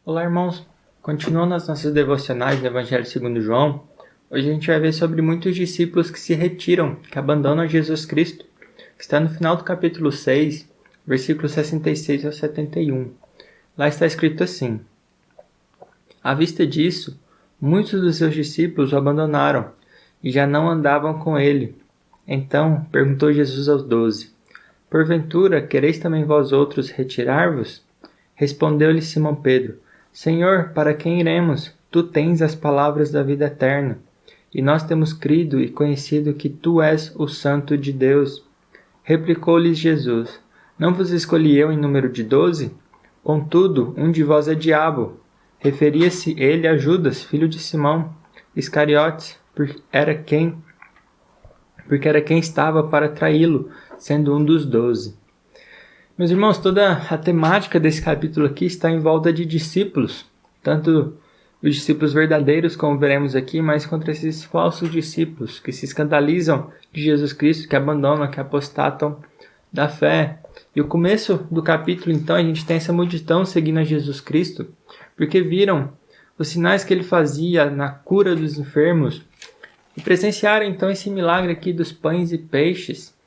Olá, irmãos. Continuando as nossas devocionais do Evangelho segundo João, hoje a gente vai ver sobre muitos discípulos que se retiram, que abandonam Jesus Cristo, que está no final do capítulo 6, versículos 66 ao 71. Lá está escrito assim: À vista disso, muitos dos seus discípulos o abandonaram e já não andavam com ele. Então perguntou Jesus aos 12: Porventura, quereis também vós outros retirar-vos? Respondeu-lhe Simão Pedro: Senhor, para quem iremos? Tu tens as palavras da vida eterna. E nós temos crido e conhecido que tu és o Santo de Deus. Replicou-lhes Jesus: Não vos escolhi eu em número de 12? Contudo, um de vós é diabo. Referia-se ele a Judas, filho de Simão Iscariotes, porque era quem estava para traí-lo, sendo um dos 12. Meus irmãos, toda a temática desse capítulo aqui está em volta de discípulos, tanto os discípulos verdadeiros, como veremos aqui, mas contra esses falsos discípulos que se escandalizam de Jesus Cristo, que abandonam, que apostatam da fé. E o começo do capítulo, então, a gente tem essa multidão seguindo a Jesus Cristo, porque viram os sinais que ele fazia na cura dos enfermos e presenciaram, então, esse milagre aqui dos pães e peixes.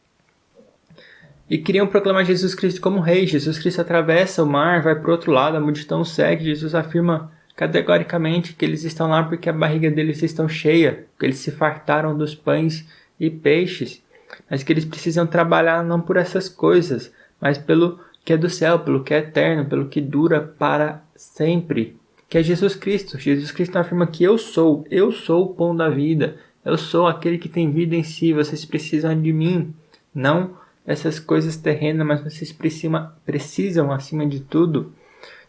E queriam proclamar Jesus Cristo como rei. Jesus Cristo atravessa o mar, vai para o outro lado, a multidão segue. Jesus afirma categoricamente que eles estão lá porque a barriga deles está cheia, que eles se fartaram dos pães e peixes, mas que eles precisam trabalhar não por essas coisas, mas pelo que é do céu, pelo que é eterno, pelo que dura para sempre, que é Jesus Cristo. Jesus Cristo afirma que eu sou o pão da vida, eu sou aquele que tem vida em si, vocês precisam de mim, não essas coisas terrenas, mas vocês precisam, acima de tudo,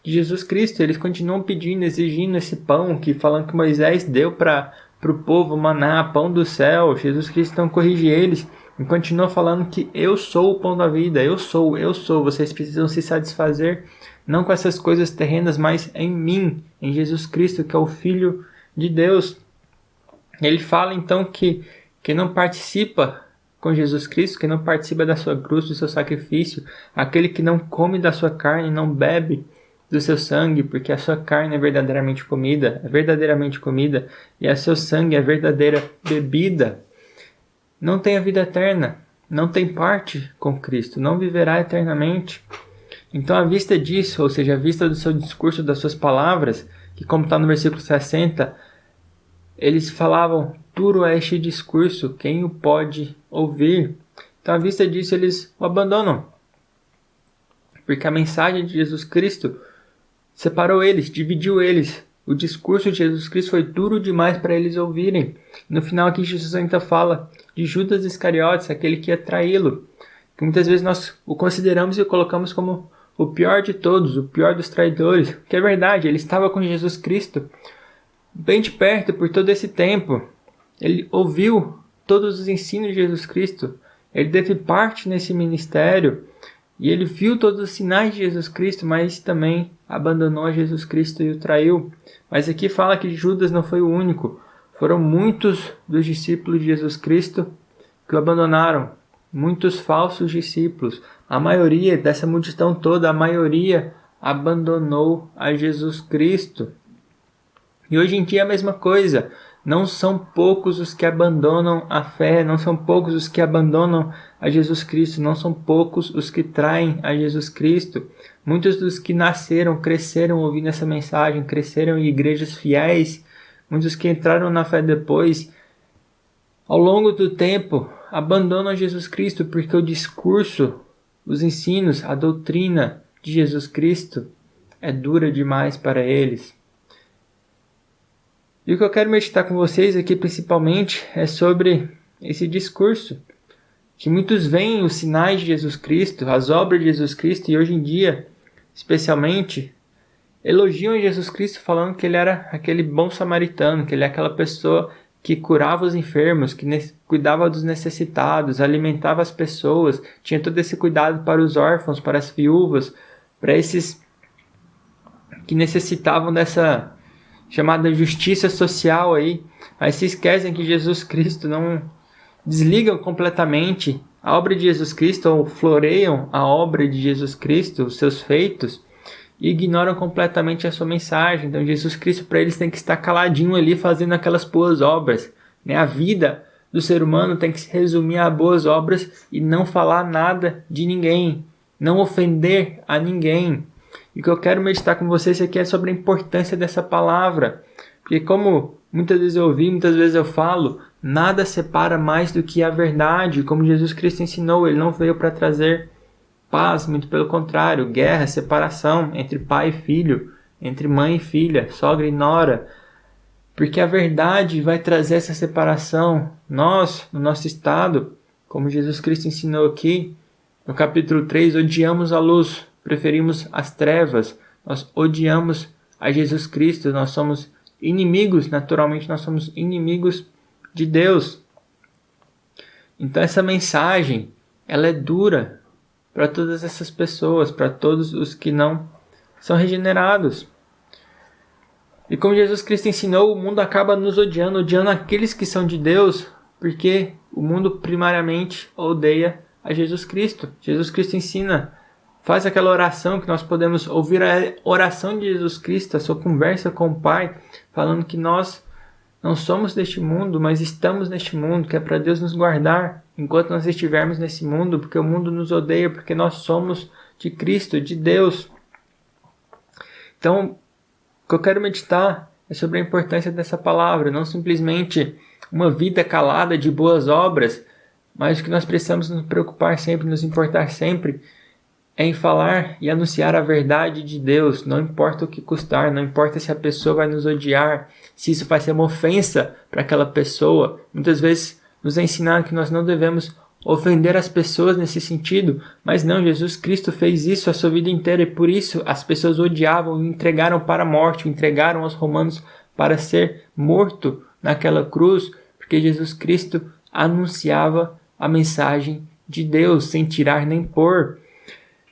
de Jesus Cristo. Eles continuam pedindo, exigindo esse pão, falando que Moisés deu para o povo maná, pão do céu. Jesus Cristo então corrige eles e continua falando que eu sou o pão da vida, eu sou. Vocês precisam se satisfazer não com essas coisas terrenas, mas em mim, em Jesus Cristo, que é o Filho de Deus. Ele fala então que não participa com Jesus Cristo, que não participa da sua cruz, do seu sacrifício, aquele que não come da sua carne, não bebe do seu sangue, porque a sua carne é verdadeiramente comida, e o seu sangue é verdadeira bebida, não tem a vida eterna, não tem parte com Cristo, não viverá eternamente. Então, à vista disso, ou seja, à vista do seu discurso, das suas palavras, que como está no versículo 60, eles falavam: duro é este discurso, quem o pode ouvir? Então, à vista disso, eles o abandonam, porque a mensagem de Jesus Cristo separou eles, dividiu eles. O discurso de Jesus Cristo foi duro demais para eles ouvirem. No final aqui, Jesus ainda fala de Judas Iscariotes, aquele que ia traí-lo, que muitas vezes nós o consideramos e o colocamos como o pior de todos, o pior dos traidores, que é verdade, ele estava com Jesus Cristo bem de perto por todo esse tempo. Ele ouviu todos os ensinos de Jesus Cristo, ele teve parte nesse ministério e ele viu todos os sinais de Jesus Cristo, mas também abandonou Jesus Cristo e o traiu. Mas aqui fala que Judas não foi o único, foram muitos dos discípulos de Jesus Cristo que o abandonaram, muitos falsos discípulos. A maioria dessa multidão toda, a maioria abandonou a Jesus Cristo. E hoje em dia é a mesma coisa. Não são poucos os que abandonam a fé, não são poucos os que abandonam a Jesus Cristo, não são poucos os que traem a Jesus Cristo. Muitos dos que nasceram, cresceram ouvindo essa mensagem, cresceram em igrejas fiéis, muitos que entraram na fé depois, ao longo do tempo, abandonam Jesus Cristo porque o discurso, os ensinos, a doutrina de Jesus Cristo é dura demais para eles. E o que eu quero meditar com vocês aqui principalmente é sobre esse discurso, que muitos veem os sinais de Jesus Cristo, as obras de Jesus Cristo, e hoje em dia, especialmente, elogiam Jesus Cristo falando que ele era aquele bom samaritano, que ele é aquela pessoa que curava os enfermos, que cuidava dos necessitados, alimentava as pessoas, tinha todo esse cuidado para os órfãos, para as viúvas, para esses que necessitavam dessa chamada justiça social aí. Mas se esquecem que Jesus Cristo, não desligam completamente a obra de Jesus Cristo, ou floreiam a obra de Jesus Cristo, os seus feitos, e ignoram completamente a sua mensagem. Então Jesus Cristo para eles tem que estar caladinho ali fazendo aquelas boas obras, né? A vida do ser humano tem que se resumir a boas obras e não falar nada de ninguém, não ofender a ninguém. E o que eu quero meditar com vocês aqui é sobre a importância dessa palavra. Porque como muitas vezes eu ouvi, muitas vezes eu falo, nada separa mais do que a verdade. Como Jesus Cristo ensinou, Ele não veio para trazer paz, muito pelo contrário, guerra, separação entre pai e filho, entre mãe e filha, sogra e nora. Porque a verdade vai trazer essa separação. Nós, no nosso estado, como Jesus Cristo ensinou aqui, no capítulo 3, odiamos a luz, preferimos as trevas, nós odiamos a Jesus Cristo, nós somos inimigos, naturalmente nós somos inimigos de Deus. Então essa mensagem, ela é dura para todas essas pessoas, para todos os que não são regenerados. E como Jesus Cristo ensinou, o mundo acaba nos odiando aqueles que são de Deus, porque o mundo primariamente odeia a Jesus Cristo. Jesus Cristo ensina, faz aquela oração que nós podemos ouvir a oração de Jesus Cristo, a sua conversa com o Pai, falando que nós não somos deste mundo, mas estamos neste mundo, que é para Deus nos guardar enquanto nós estivermos nesse mundo, porque o mundo nos odeia, porque nós somos de Cristo, de Deus. Então, o que eu quero meditar é sobre a importância dessa palavra, não simplesmente uma vida calada de boas obras, mas o que nós precisamos nos preocupar sempre, nos importar sempre, é em falar e anunciar a verdade de Deus, não importa o que custar, não importa se a pessoa vai nos odiar, se isso vai ser uma ofensa para aquela pessoa. Muitas vezes nos ensinaram que nós não devemos ofender as pessoas nesse sentido, mas não, Jesus Cristo fez isso a sua vida inteira e por isso as pessoas odiavam e o entregaram para a morte, o entregaram aos romanos para ser morto naquela cruz, porque Jesus Cristo anunciava a mensagem de Deus sem tirar nem pôr.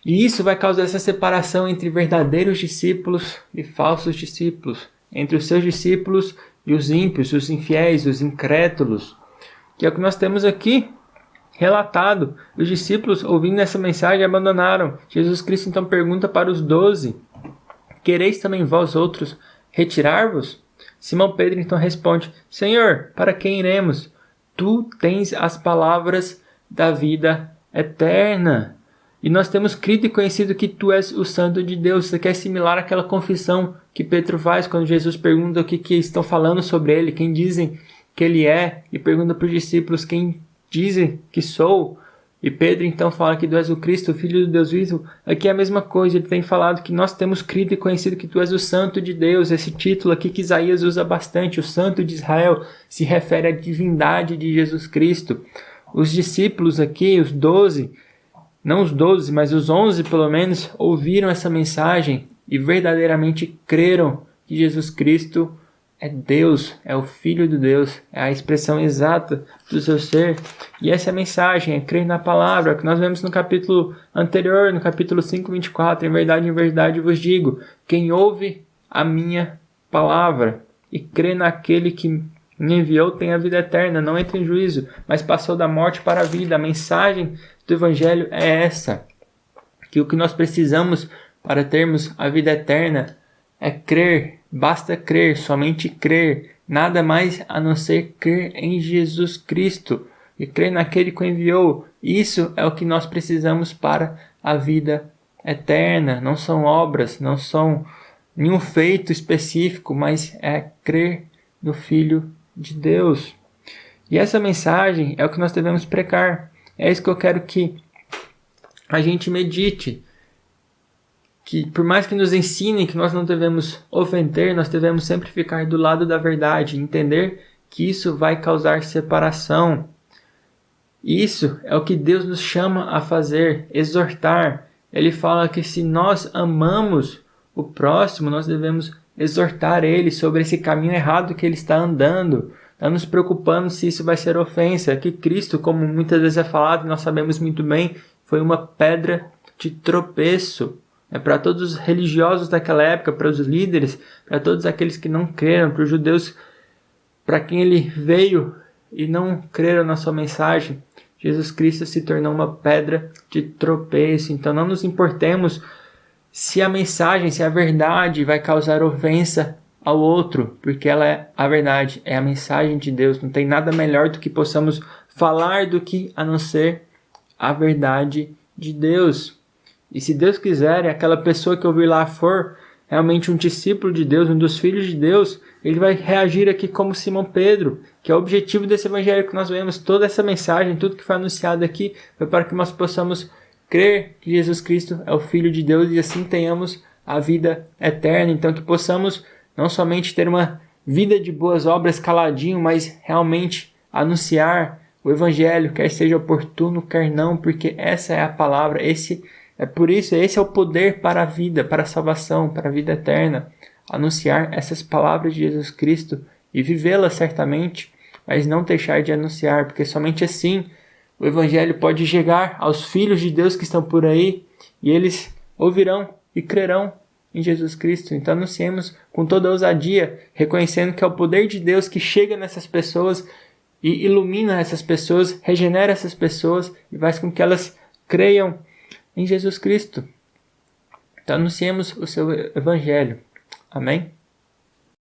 E isso vai causar essa separação entre verdadeiros discípulos e falsos discípulos, entre os seus discípulos e os ímpios, os infiéis, os incrédulos, que é o que nós temos aqui relatado. Os discípulos, ouvindo essa mensagem, abandonaram. Jesus Cristo então pergunta para os 12, quereis também vós outros retirar-vos? Simão Pedro então responde, Senhor, para quem iremos? Tu tens as palavras da vida eterna. E nós temos crido e conhecido que tu és o Santo de Deus. Isso aqui é similar àquela confissão que Pedro faz quando Jesus pergunta o que estão falando sobre ele, quem dizem que ele é, e pergunta para os discípulos quem dizem que sou. E Pedro então fala que tu és o Cristo, o Filho do Deus vivo. Aqui é a mesma coisa, ele tem falado que nós temos crido e conhecido que tu és o Santo de Deus. Esse título aqui que Isaías usa bastante, o Santo de Israel, se refere à divindade de Jesus Cristo. Os discípulos aqui, os 12, não os 12, mas os 11 pelo menos, ouviram essa mensagem e verdadeiramente creram que Jesus Cristo é Deus, é o Filho de Deus, é a expressão exata do seu ser. E essa é a mensagem, é crer na palavra, que nós vemos no capítulo anterior, no capítulo 5, 24. Em verdade vos digo, quem ouve a minha palavra e crê naquele que me enviou tem a vida eterna, não entra em juízo, mas passou da morte para a vida. A mensagem do Evangelho é essa, que o que nós precisamos para termos a vida eterna é crer, basta crer, somente crer, nada mais a não ser crer em Jesus Cristo e crer naquele que o enviou. Isso é o que nós precisamos para a vida eterna, não são obras, não são nenhum feito específico, mas é crer no Filho de Deus. E essa mensagem é o que nós devemos pregar. É isso que eu quero que a gente medite. Que por mais que nos ensinem que nós não devemos ofender, nós devemos sempre ficar do lado da verdade, entender que isso vai causar separação. Isso é o que Deus nos chama a fazer, exortar. Ele fala que se nós amamos o próximo, nós devemos exortar ele sobre esse caminho errado que ele está andando, não nos preocupando se isso vai ser ofensa, que Cristo, como muitas vezes é falado, nós sabemos muito bem, foi uma pedra de tropeço. É para todos os religiosos daquela época, para os líderes, para todos aqueles que não creram, para os judeus, para quem ele veio e não creram na sua mensagem, Jesus Cristo se tornou uma pedra de tropeço. Então não nos importemos se a mensagem, se a verdade vai causar ofensa ao outro, porque ela é a verdade, é a mensagem de Deus. Não tem nada melhor do que possamos falar do que a não ser a verdade de Deus. E se Deus quiser, e aquela pessoa que ouvir lá for realmente um discípulo de Deus, um dos filhos de Deus, ele vai reagir aqui como Simão Pedro, que é o objetivo desse evangelho que nós vemos. Toda essa mensagem, tudo que foi anunciado aqui, foi para que nós possamos crer que Jesus Cristo é o Filho de Deus e assim tenhamos a vida eterna. Então que possamos não somente ter uma vida de boas obras caladinho, mas realmente anunciar o evangelho, quer seja oportuno, quer não, porque essa é a palavra, esse é o poder para a vida, para a salvação, para a vida eterna. Anunciar essas palavras de Jesus Cristo e vivê-las certamente, mas não deixar de anunciar, porque somente assim o evangelho pode chegar aos filhos de Deus que estão por aí e eles ouvirão e crerão em Jesus Cristo. Então anunciemos com toda ousadia, reconhecendo que é o poder de Deus que chega nessas pessoas e ilumina essas pessoas, regenera essas pessoas e faz com que elas creiam em Jesus Cristo. Então anunciemos o seu evangelho. Amém?